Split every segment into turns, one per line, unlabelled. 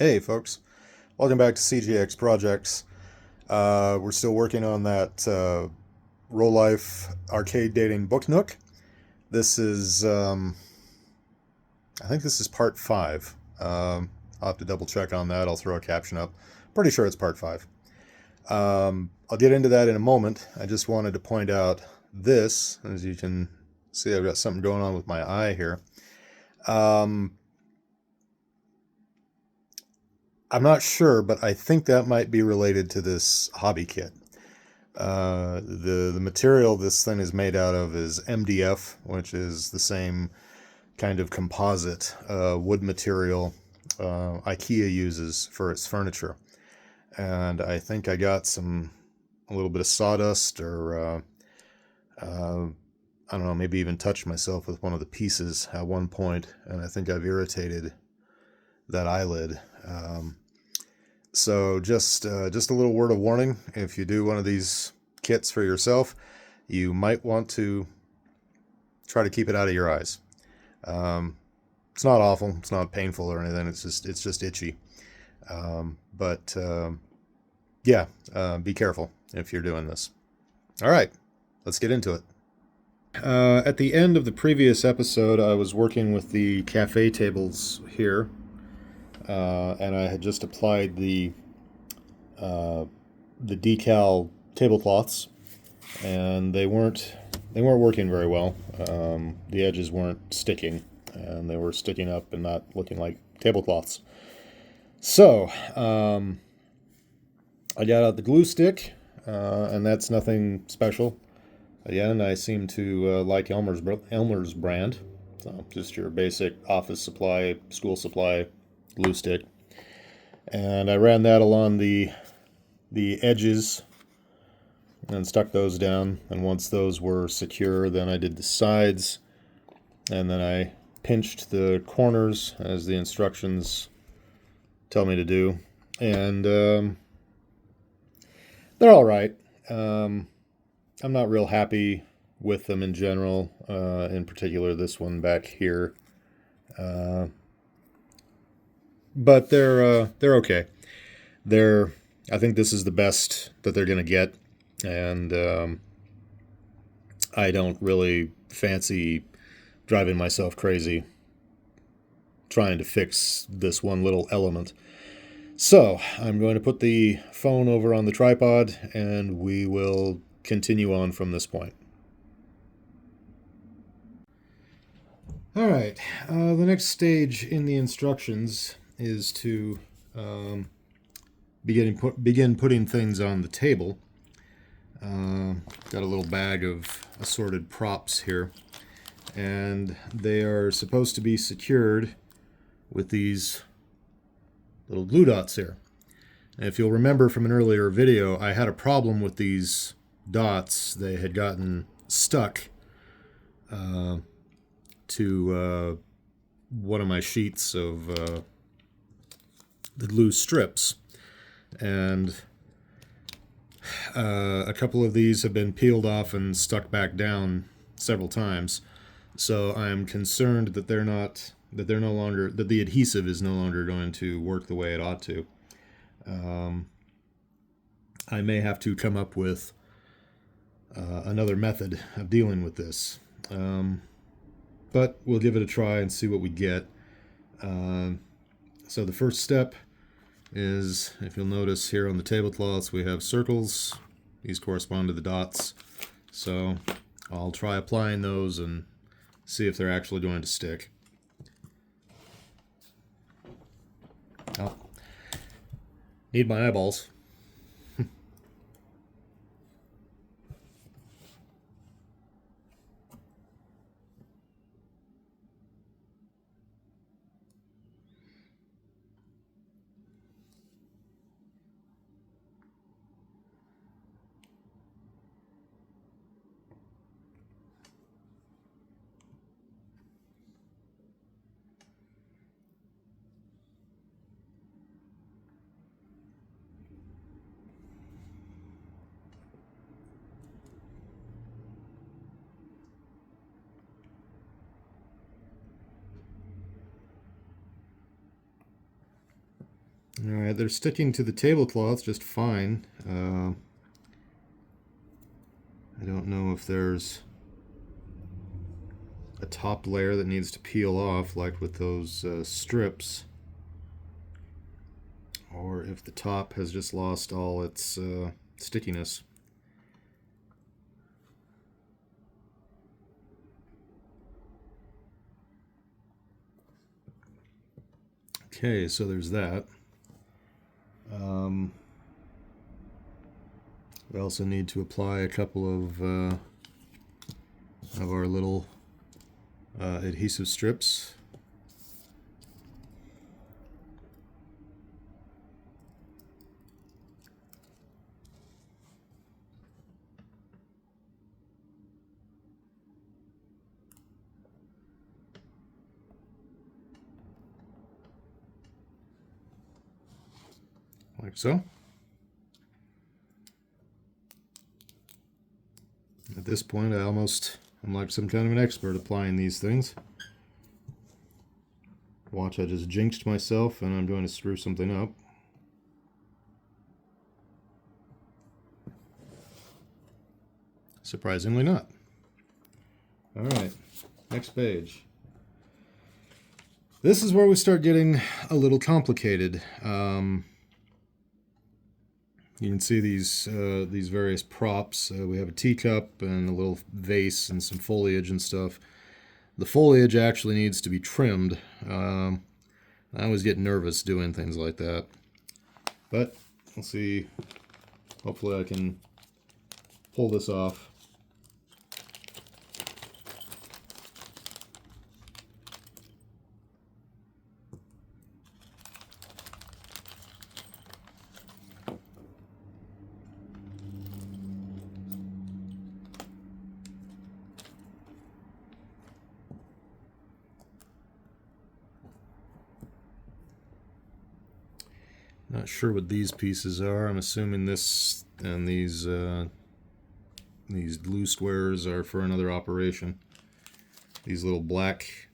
Hey folks, welcome back to CGX Projects. We're still working on that Rolife Arcade Dating booknook. This is, I think this is part 5. I'll have to double check on that. I'll throw a caption up. Pretty sure it's part 5. I'll get into that in a moment. I just wanted to point out this. As you can see, I've got something going on with my eye here. I'm not sure, but I think that might be related to this hobby kit. The material this thing is made out of is MDF, which is the same kind of composite wood material IKEA uses for its furniture. And I think I got a little bit of sawdust, or I don't know, maybe even touched myself with one of the pieces at one point, and I think I've irritated that eyelid. So just a little word of warning: if you do one of these kits for yourself, you might want to try to keep it out of your eyes. It's not awful, it's not painful or anything. It's just itchy. But yeah, be careful if you're doing this. All right, let's get into it. At the end of the previous episode, I was working with the cafe tables here. And I had just applied the decal tablecloths, and they weren't working very well. The edges weren't sticking, and they were sticking up and not looking like tablecloths. So I got out the glue stick, and that's nothing special. Again, I seem to like Elmer's brand. So just your basic office supply, school supply glue stick, and I ran that along the edges and stuck those down. And once those were secure, then I did the sides, and then I pinched the corners as the instructions tell me to do. And they're all right. I'm not real happy with them in general. In particular, this one back here. But they're okay. I think this is the best that they're gonna get, and I don't really fancy driving myself crazy trying to fix this one little element. So I'm going to put the phone over on the tripod, and we will continue on from this point. All right. The next stage in the instructions is to begin putting things on the table. Got a little bag of assorted props here, and they are supposed to be secured with these little glue dots here. And if you'll remember from an earlier video, I had a problem with these dots. They had gotten stuck to one of my sheets of the glue strips, and a couple of these have been peeled off and stuck back down several times. So I'm concerned that that the adhesive is no longer going to work the way it ought to. I may have to come up with another method of dealing with this. But we'll give it a try and see what we get. So the first step is, if you'll notice here on the tablecloths, we have circles. These correspond to the dots. So I'll try applying those and see if they're actually going to stick. Oh, need my eyeballs. Alright, they're sticking to the tablecloth just fine. I don't know if there's a top layer that needs to peel off, like with those strips, or if the top has just lost all its stickiness. Okay, so there's that. We also need to apply a couple of our little adhesive strips. Like so. At this point, I'm like some kind of an expert applying these things. Watch, I just jinxed myself and I'm going to screw something up. Surprisingly not. Alright, next page. This is where we start getting a little complicated. You can see these various props. We have a teacup and a little vase and some foliage and stuff. The foliage actually needs to be trimmed. I always get nervous doing things like that. But we'll see. Hopefully I can pull this off. Not sure what these pieces are. I'm assuming this and these glue squares are for another operation. These little black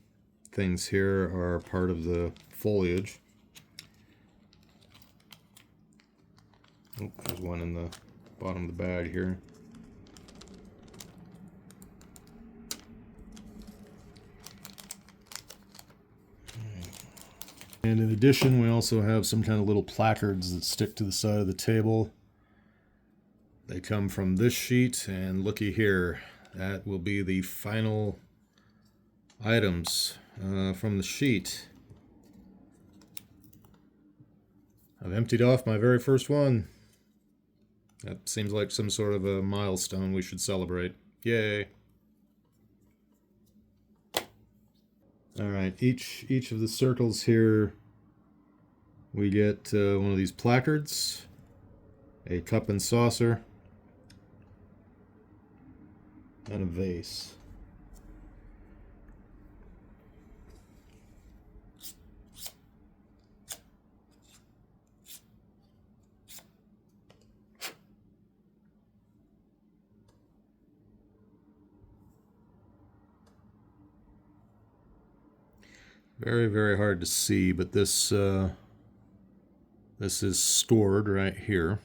things here are part of the foliage. Oh, there's one in the bottom of the bag here. And in addition, we also have some kind of little placards that stick to the side of the table. They come from this sheet, and looky here, that will be the final items from the sheet. I've emptied off my very first one. That seems like some sort of a milestone we should celebrate. Yay! Alright, each of the circles here, we get one of these placards, a cup and saucer, and a vase. Very, very hard to see, but this is scored right here.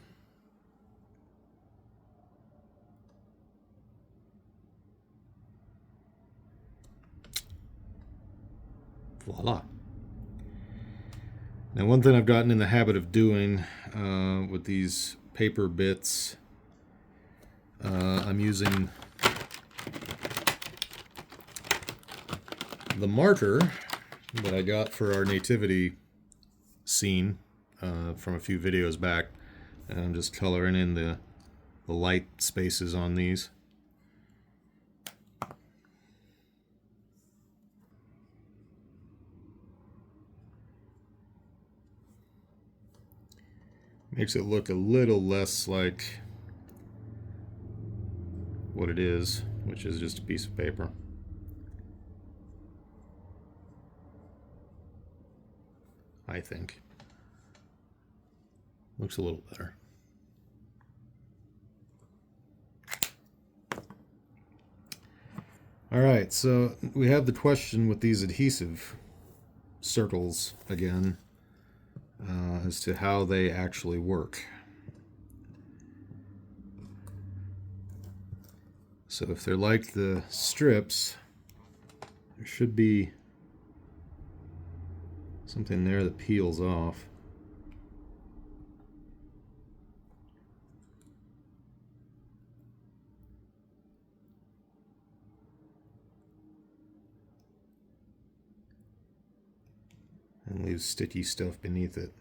Voila. Now, one thing I've gotten in the habit of doing with these paper bits, I'm using the marker that I got for our nativity scene from a few videos back, and I'm just coloring in the light spaces on these. Makes it look a little less like what it is, which is just a piece of paper. I think. Looks a little better. Alright, so we have the question with these adhesive circles again. as to how they actually work. So if they're like the strips, there should be something there that peels off. And leaves sticky stuff beneath it.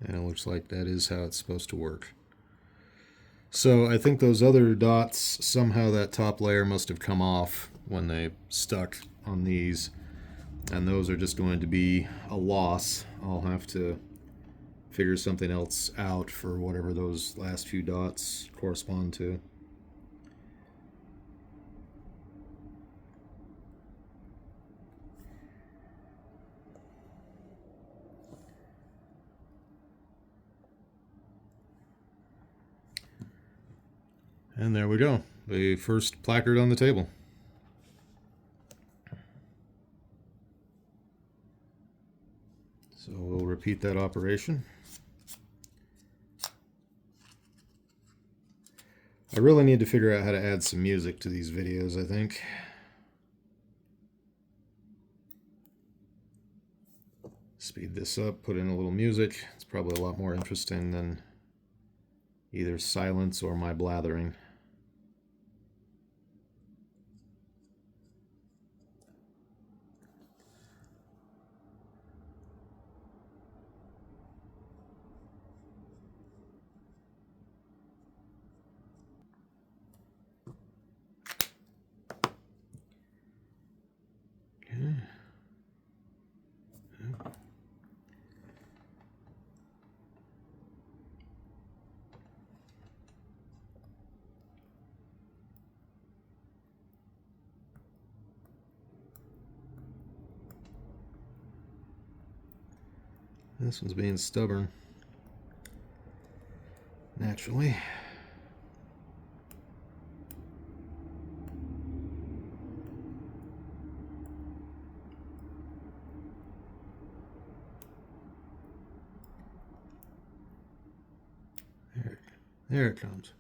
And it looks like that is how it's supposed to work. So I think those other dots, somehow that top layer must have come off when they stuck on these. And those are just going to be a loss. I'll have to figure something else out for whatever those last few dots correspond to. And there we go, the first placard on the table. So we'll repeat that operation. I really need to figure out how to add some music to these videos, I think. Speed this up, put in a little music. It's probably a lot more interesting than either silence or my blathering. This one's being stubborn, naturally. There it comes.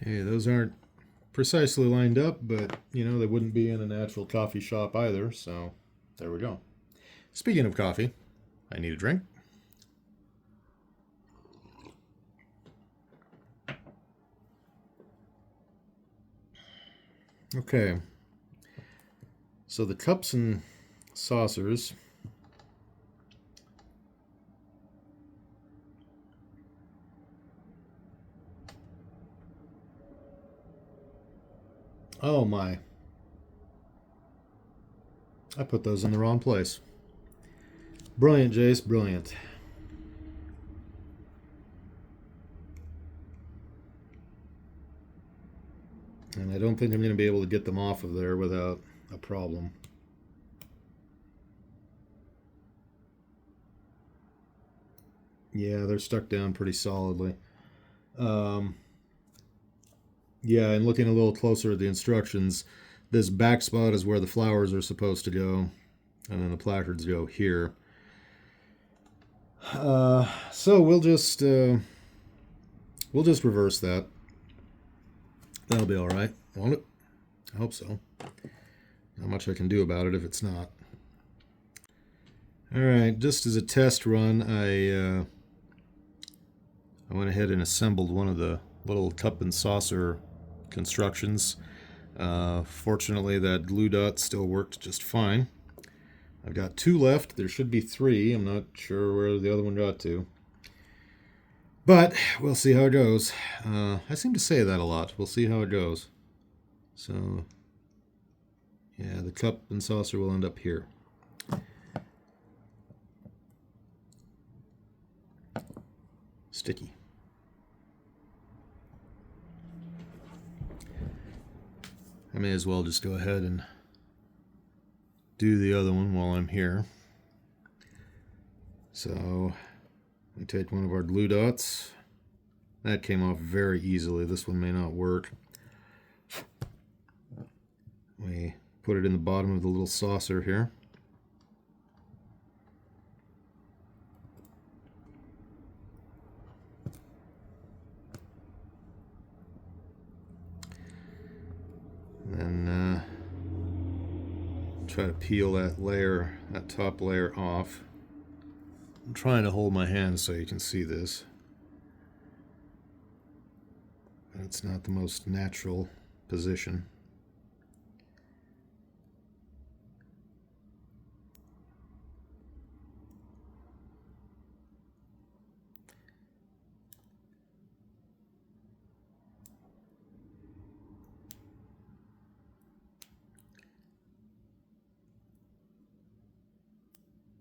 Okay, those aren't precisely lined up, but, you know, they wouldn't be in a natural coffee shop either, so there we go. Speaking of coffee, I need a drink. Okay, so the cups and saucers. Oh my. I put those in the wrong place. Brilliant, Jace, brilliant. And I don't think I'm going to be able to get them off of there without a problem. Yeah, they're stuck down pretty solidly. Yeah, and looking a little closer at the instructions, this back spot is where the flowers are supposed to go, and then the placards go here. So we'll just reverse that. That'll be all right, won't it? I hope so. Not much I can do about it if it's not. All right, just as a test run, I went ahead and assembled one of the little cup and saucer constructions. Fortunately, that glue dot still worked just fine. I've got 2 left. There should be 3. I'm not sure where the other one got to. But we'll see how it goes. I seem to say that a lot. We'll see how it goes. So, yeah, the cup and saucer will end up here. sticky. I may as well just go ahead and do the other one while I'm here. So we take one of our glue dots. That came off very easily. This one may not work. We put it in the bottom of the little saucer here. Then try to peel that layer, that top layer off. I'm trying to hold my hand so you can see this. But it's not the most natural position.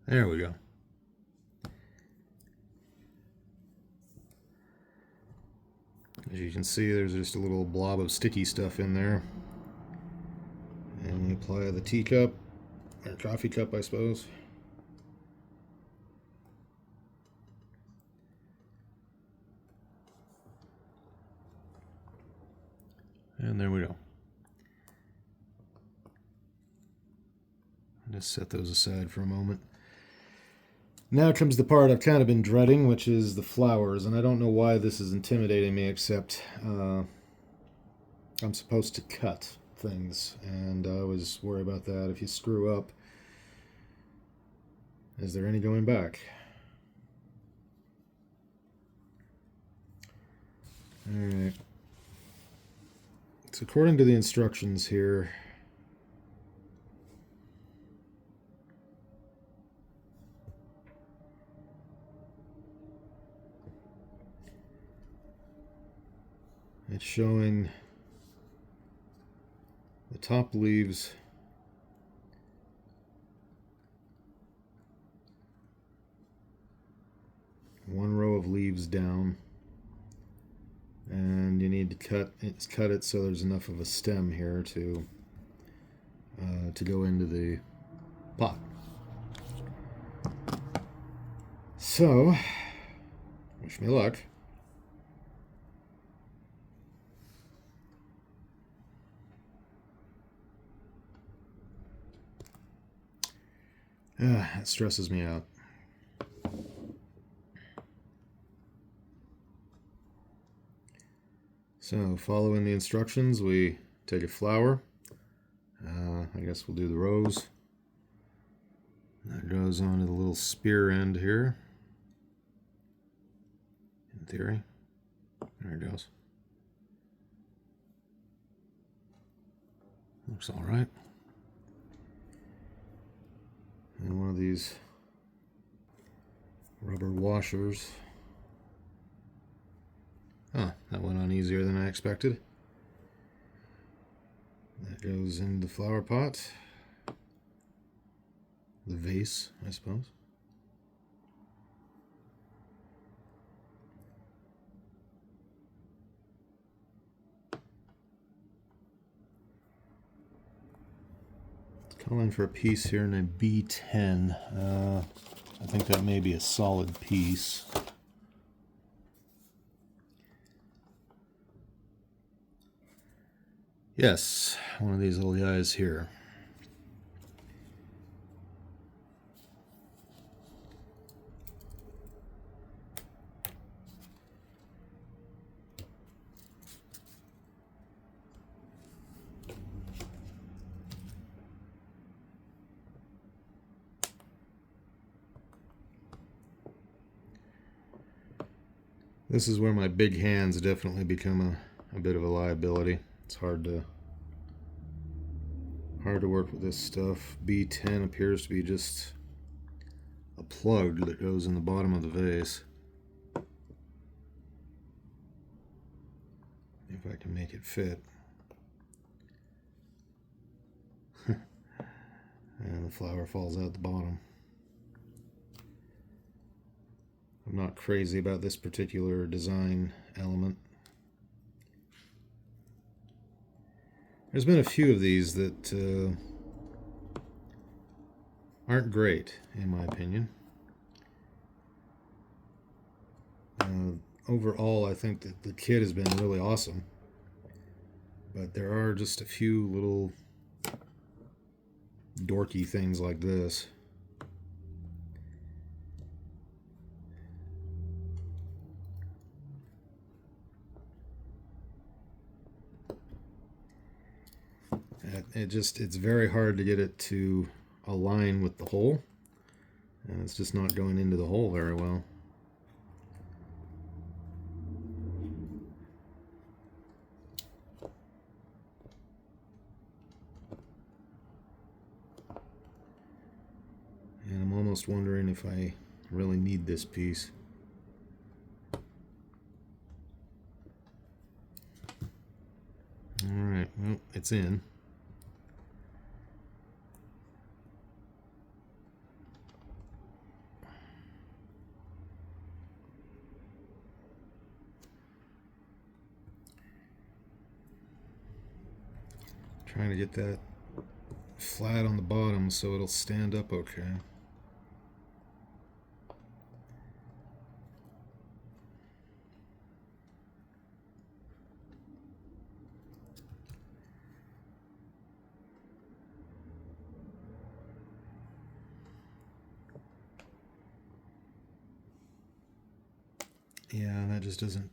There we go. As you can see, there's just a little blob of sticky stuff in there. And you apply the teacup, or coffee cup, I suppose. And there we go. Just set those aside for a moment. Now comes the part I've kind of been dreading, which is the flowers. And I don't know why this is intimidating me, except I'm supposed to cut things. And I always worry about that. If you screw up, is there any going back? Alright. So according to the instructions here, it's showing the top leaves one row of leaves down, and you need to cut it so there's enough of a stem here to go into the pot. So, wish me luck. That stresses me out. So, following the instructions, we take a flower. I guess we'll do the rose. That goes onto the little spear end here. In theory. There it goes. Looks all right. And one of these rubber washers. Oh, that went on easier than I expected. That goes in the flower pot. The vase, I suppose. It's calling for a piece here in a B10. I think that may be a solid piece. Yes, one of these little guys here. This is where my big hands definitely become a bit of a liability. It's hard to work with this stuff. B10 appears to be just a plug that goes in the bottom of the vase. If I can make it fit. And the flower falls out the bottom. I'm not crazy about this particular design element. There's been a few of these that aren't great, in my opinion. Overall, I think that the kit has been really awesome. But there are just a few little dorky things like this. It's very hard to get it to align with the hole. And it's just not going into the hole very well. And I'm almost wondering if I really need this piece. Alright, well, it's in. Trying to get that flat on the bottom so it'll stand up okay. Yeah, that just doesn't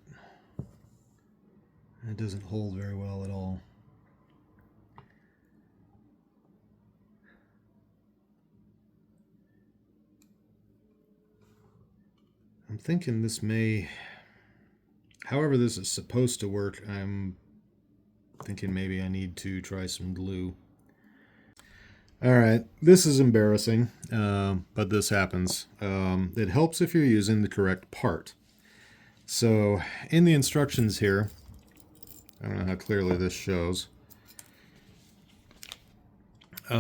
hold very well at all. I'm thinking this may, however this is supposed to work, I'm thinking maybe I need to try some glue. Alright, this is embarrassing, but this happens. It helps if you're using the correct part. So, in the instructions here, I don't know how clearly this shows. We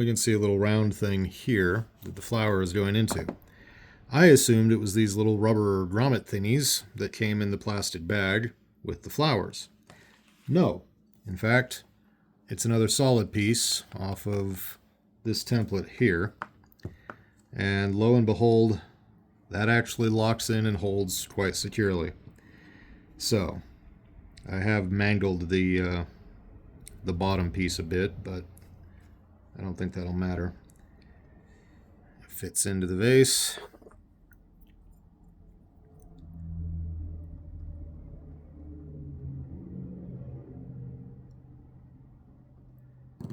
can see a little round thing here that the flower is going into. I assumed it was these little rubber grommet thingies that came in the plastic bag with the flowers. No. In fact, it's another solid piece off of this template here. And lo and behold, that actually locks in and holds quite securely. So, I have mangled the bottom piece a bit, but I don't think that'll matter. It fits into the vase.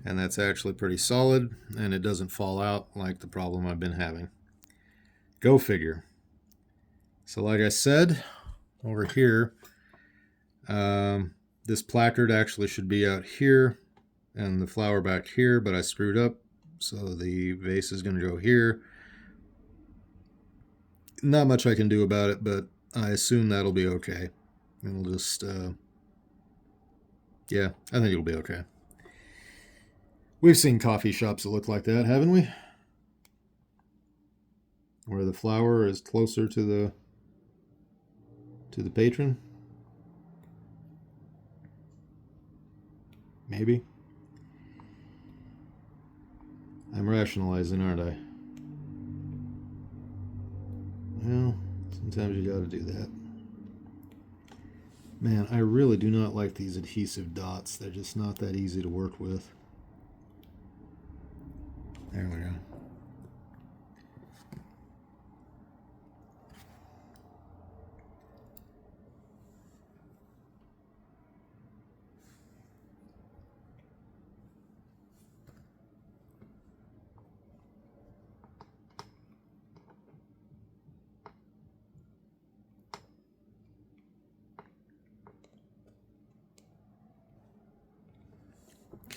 And that's actually pretty solid, and it doesn't fall out like the problem I've been having. Go figure. So like I said, over here, this placard actually should be out here, and the flower back here, but I screwed up, so the vase is going to go here. Not much I can do about it, but I assume that'll be okay. And we'll just, yeah, I think it'll be okay. We've seen coffee shops that look like that, haven't we? Where the flower is closer to the patron. Maybe. I'm rationalizing, aren't I? Well, sometimes you gotta do that. Man, I really do not like these adhesive dots. They're just not that easy to work with. There we go.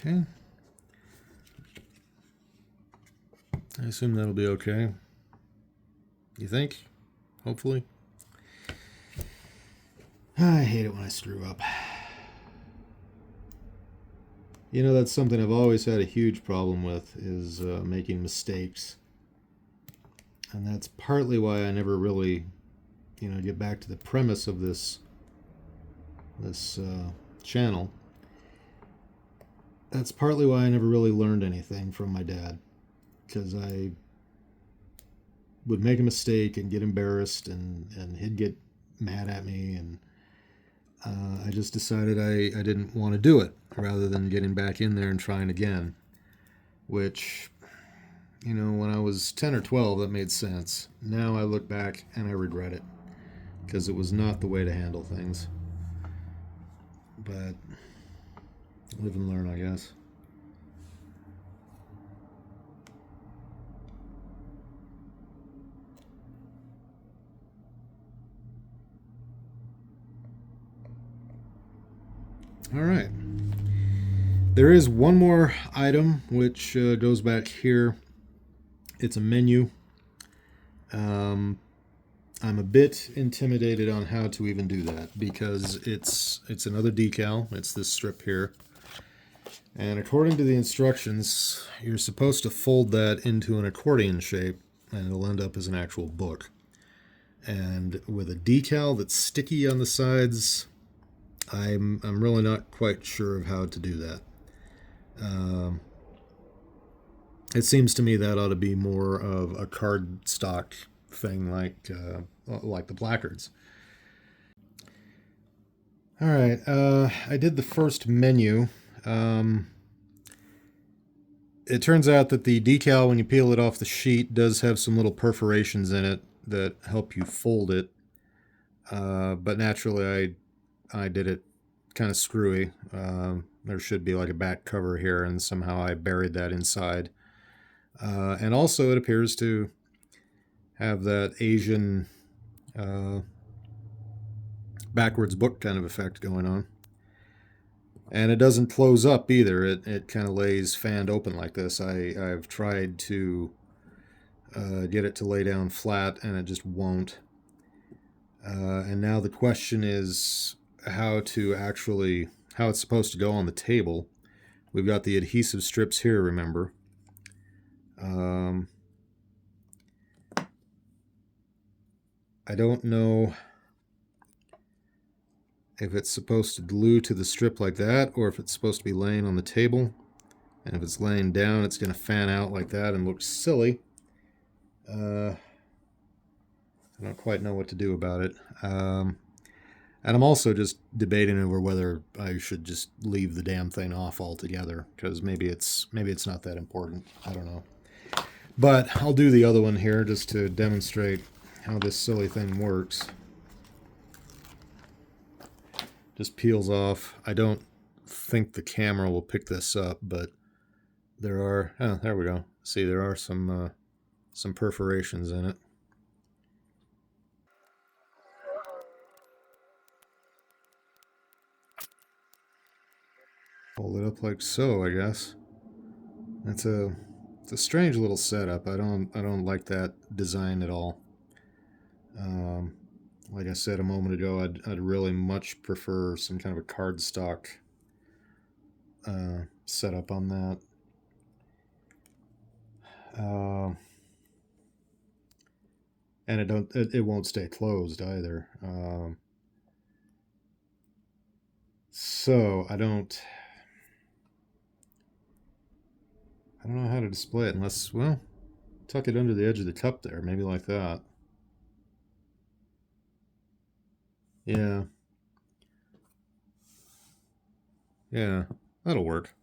Okay. I assume that'll be okay. You think? Hopefully. I hate it when I screw up. You know, that's something I've always had a huge problem with, is making mistakes. And that's partly why I never really, get back to the premise of this channel. That's partly why I never really learned anything from my dad, because I would make a mistake and get embarrassed, and he'd get mad at me, and I just decided I didn't want to do it, rather than getting back in there and trying again, which, when I was 10 or 12, that made sense. Now I look back and I regret it, because it was not the way to handle things. But live and learn, I guess. All right. There is one more item which goes back here. It's a menu. I'm a bit intimidated on how to even do that, because it's another decal. It's this strip here. And according to the instructions, you're supposed to fold that into an accordion shape, and it'll end up as an actual book. And with a decal that's sticky on the sides, I'm really not quite sure of how to do that. It seems to me that ought to be more of a cardstock thing, like the placards. All right, I did the first menu. It turns out that the decal, when you peel it off the sheet, does have some little perforations in it that help you fold it. But naturally, I did it kind of screwy. There should be like a back cover here, and somehow I buried that inside. And also, it appears to have that Asian backwards book kind of effect going on. And it doesn't close up either. It kind of lays fanned open like this. I've tried to get it to lay down flat, and it just won't. And now the question is how it's supposed to go on the table. We've got the adhesive strips here, remember. I don't know if it's supposed to glue to the strip like that, or if it's supposed to be laying on the table. And if it's laying down, it's going to fan out like that and look silly. I don't quite know what to do about it. And I'm also just debating over whether I should just leave the damn thing off altogether, because maybe it's not that important. I don't know. But I'll do the other one here just to demonstrate how this silly thing works. Just peels off. I don't think the camera will pick this up, but there are... Oh, there we go. See, there are some perforations in it. Hold it up like so, I guess. It's a strange little setup. I don't like that design at all. Like I said a moment ago, I'd really much prefer some kind of a cardstock setup on that. And it won't stay closed either. So I don't know how to display it unless, well, tuck it under the edge of the cup there, maybe like that. Yeah. Yeah, that'll work.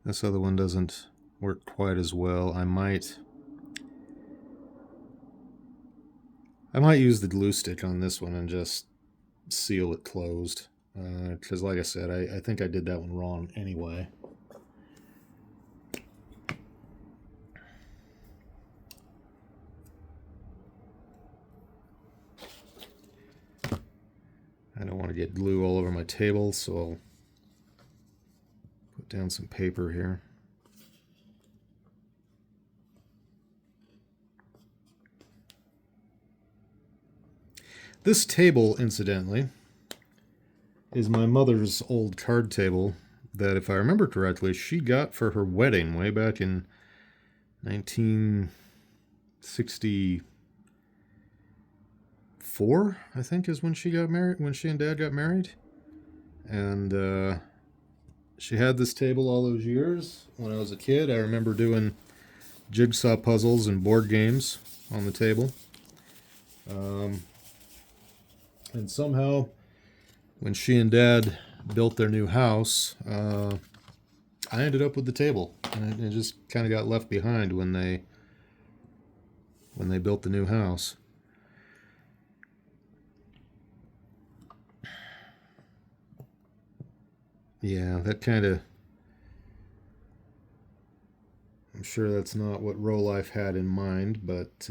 This other one doesn't work quite as well. I might use the glue stick on this one and just seal it closed. Because like I said, I think I did that one wrong anyway. I don't want to get glue all over my table, so I'll put down some paper here. This table, incidentally, is my mother's old card table that, if I remember correctly, she got for her wedding way back in 1964, I think, is when she got married, when she and Dad got married. And she had this table all those years. When I was a kid, I remember doing jigsaw puzzles and board games on the table. And somehow, when she and Dad built their new house, I ended up with the table, and it just kind of got left behind when they built the new house. Yeah, that kind of... I'm sure that's not what Rolife had in mind, but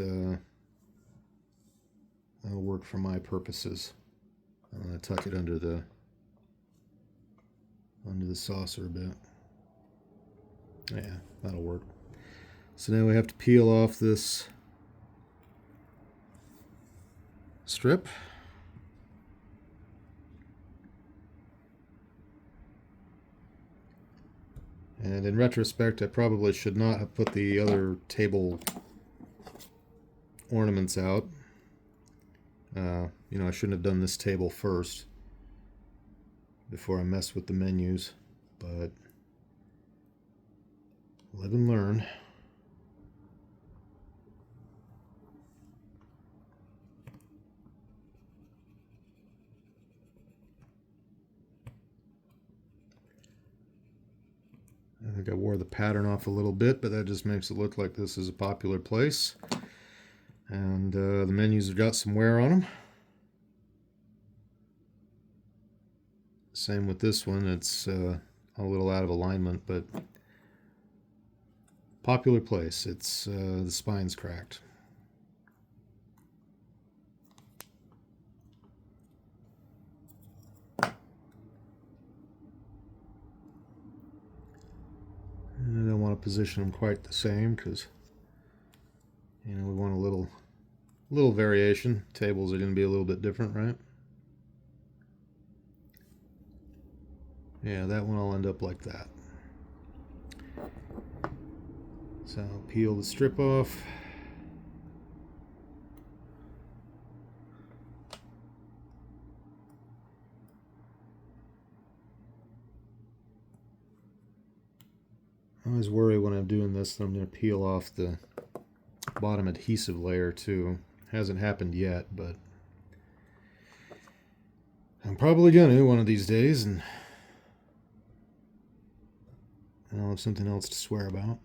that'll work for my purposes. I'm going to tuck it under the saucer a bit. Yeah, that'll work. So now we have to peel off this strip. And in retrospect, I probably should not have put the other table ornaments out. I shouldn't have done this table first before I mess with the menus, but live and learn. I think I wore the pattern off a little bit, but that just makes it look like this is a popular place. And the menus have got some wear on them. Same with this one. It's a little out of alignment, but popular place. It's the spine's cracked. And I don't want to position them quite the same because we want a little variation. Tables are going to be a little bit different, right? Yeah, that one will end up like that. So I'll peel the strip off. I always worry when I'm doing this that I'm going to peel off the bottom adhesive layer too. Hasn't happened yet, but I'm probably going to one of these days, and I'll have something else to swear about.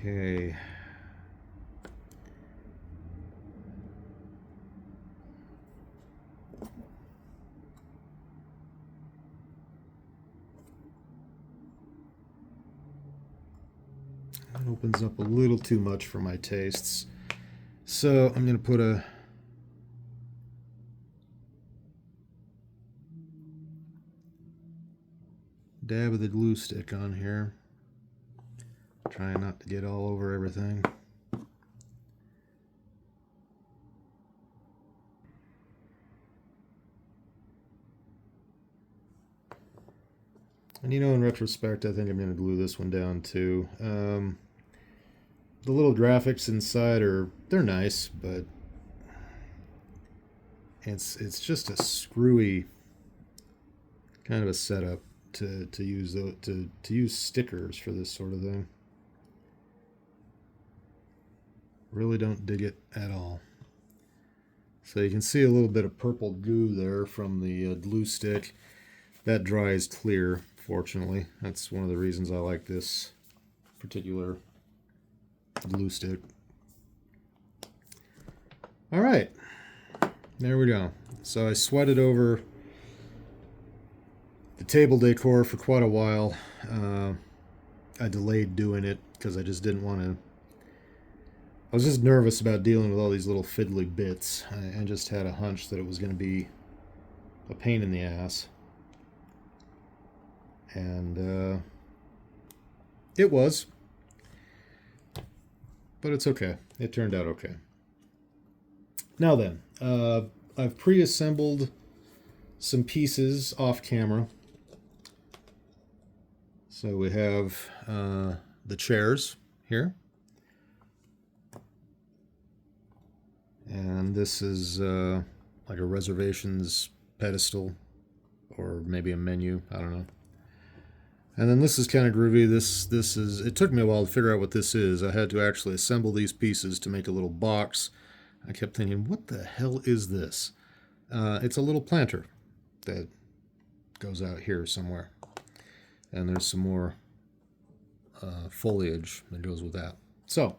Okay. That opens up a little too much for my tastes. So I'm going to put a dab of the glue stick on here. Trying not to get all over everything. And in retrospect, I think I'm going to glue this one down too. The little graphics inside they're nice, but it's just a screwy kind of a setup to use stickers for this sort of thing. Really don't dig it at all. So you can see a little bit of purple goo there from the glue stick. That dries clear, fortunately. That's one of the reasons I like this particular glue stick. All right, there we go. So I sweated over the table decor for quite a while. I delayed doing it because I just didn't want to I was just nervous about dealing with all these little fiddly bits. I just had a hunch that it was going to be a pain in the ass. And it was. But it's okay. It turned out okay. Now then, I've pre-assembled some pieces off camera. So we have the chairs here. And this is like a reservations pedestal or maybe a menu. I don't know. And then this is kind of groovy. This is, it took me a while to figure out what this is. I had to actually assemble these pieces to make a little box. I kept thinking, what the hell is this? It's a little planter that goes out here somewhere. And there's some more foliage that goes with that. So,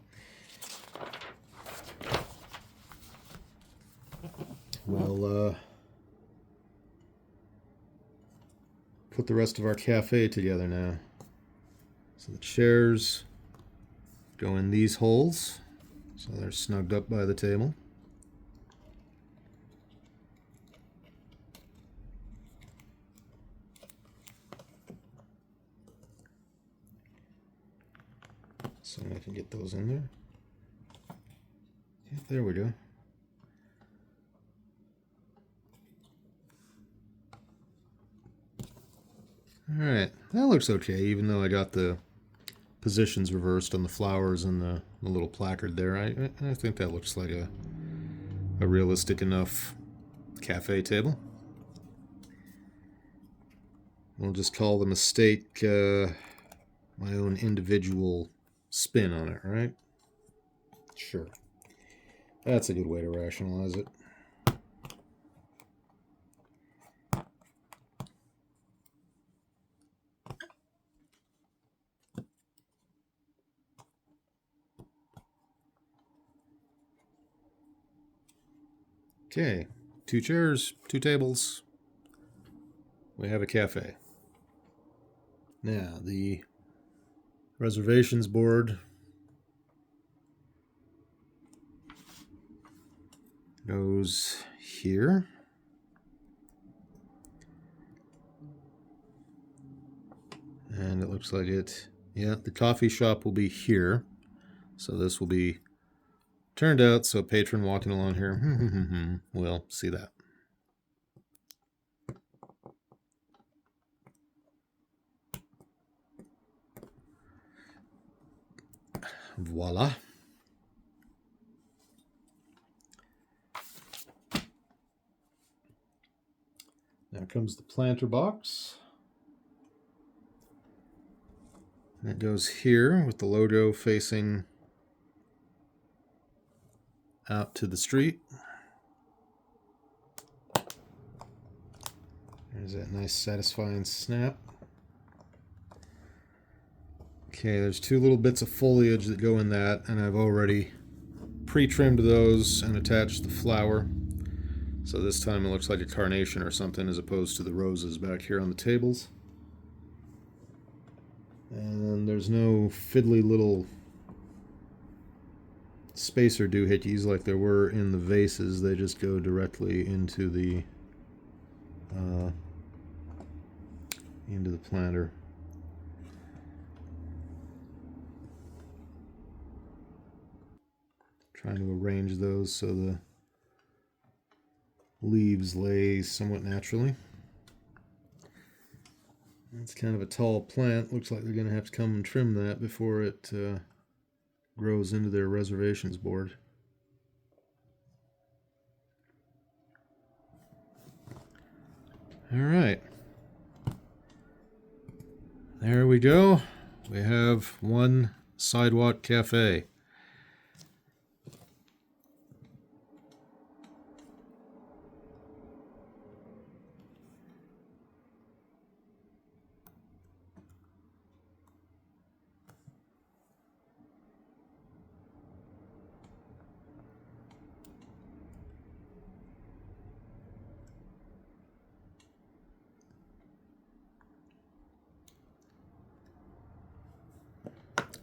we'll put the rest of our cafe together now. So the chairs go in these holes, so they're snugged up by the table. So I can get those in there. Yeah, there we go. Alright, that looks okay, even though I got the positions reversed on the flowers and the little placard there. I think that looks like a realistic enough cafe table. We'll just call the mistake my own individual spin on it, right? Sure. That's a good way to rationalize it. Okay, 2 chairs, 2 tables. We have a cafe. Now, the reservations board goes here. And it looks like it, yeah, the coffee shop will be here. So this will be turned out so a patron walking along here will see that. Voila. Now comes the planter box. That goes here with the logo facing out to the street. There's that nice satisfying snap. Okay, there's 2 little bits of foliage that go in that, and I've already pre-trimmed those and attached the flower. So this time it looks like a carnation or something as opposed to the roses back here on the tables. And there's no fiddly little spacer doohickeys like there were in the vases. They just go directly into the planter. Trying to arrange those so the leaves lay somewhat naturally. It's kind of a tall plant. Looks like they're going to have to come and trim that before it grows into their reservations board. All right. There we go. We have one sidewalk cafe.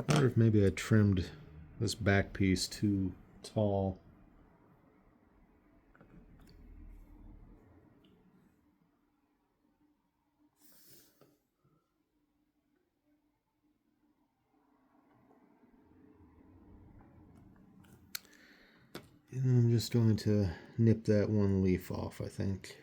I wonder if maybe I trimmed this back piece too tall. And I'm just going to nip that one leaf off, I think.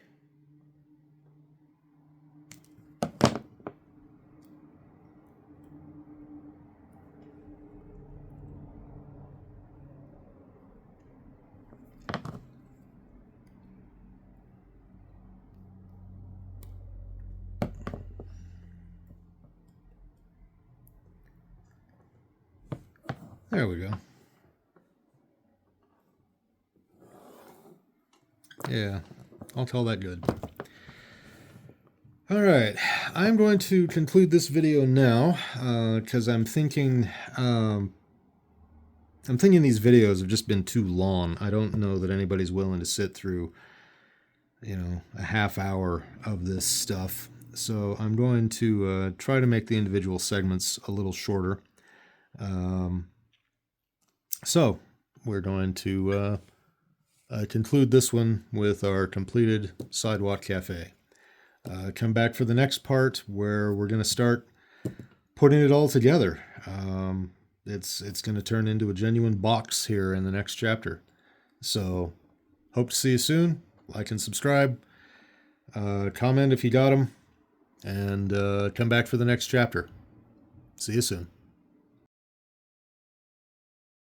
There we go. Yeah, I'll call that good. All right, I'm going to conclude this video now because I'm thinking these videos have just been too long. I don't know that anybody's willing to sit through, a half hour of this stuff. So I'm going to try to make the individual segments a little shorter. So we're going to conclude this one with our completed sidewalk cafe. Come back for the next part where we're going to start putting it all together. It's going to turn into a genuine box here in the next chapter. So hope to see you soon. Like and subscribe. Comment if you got them. And come back for the next chapter. See you soon.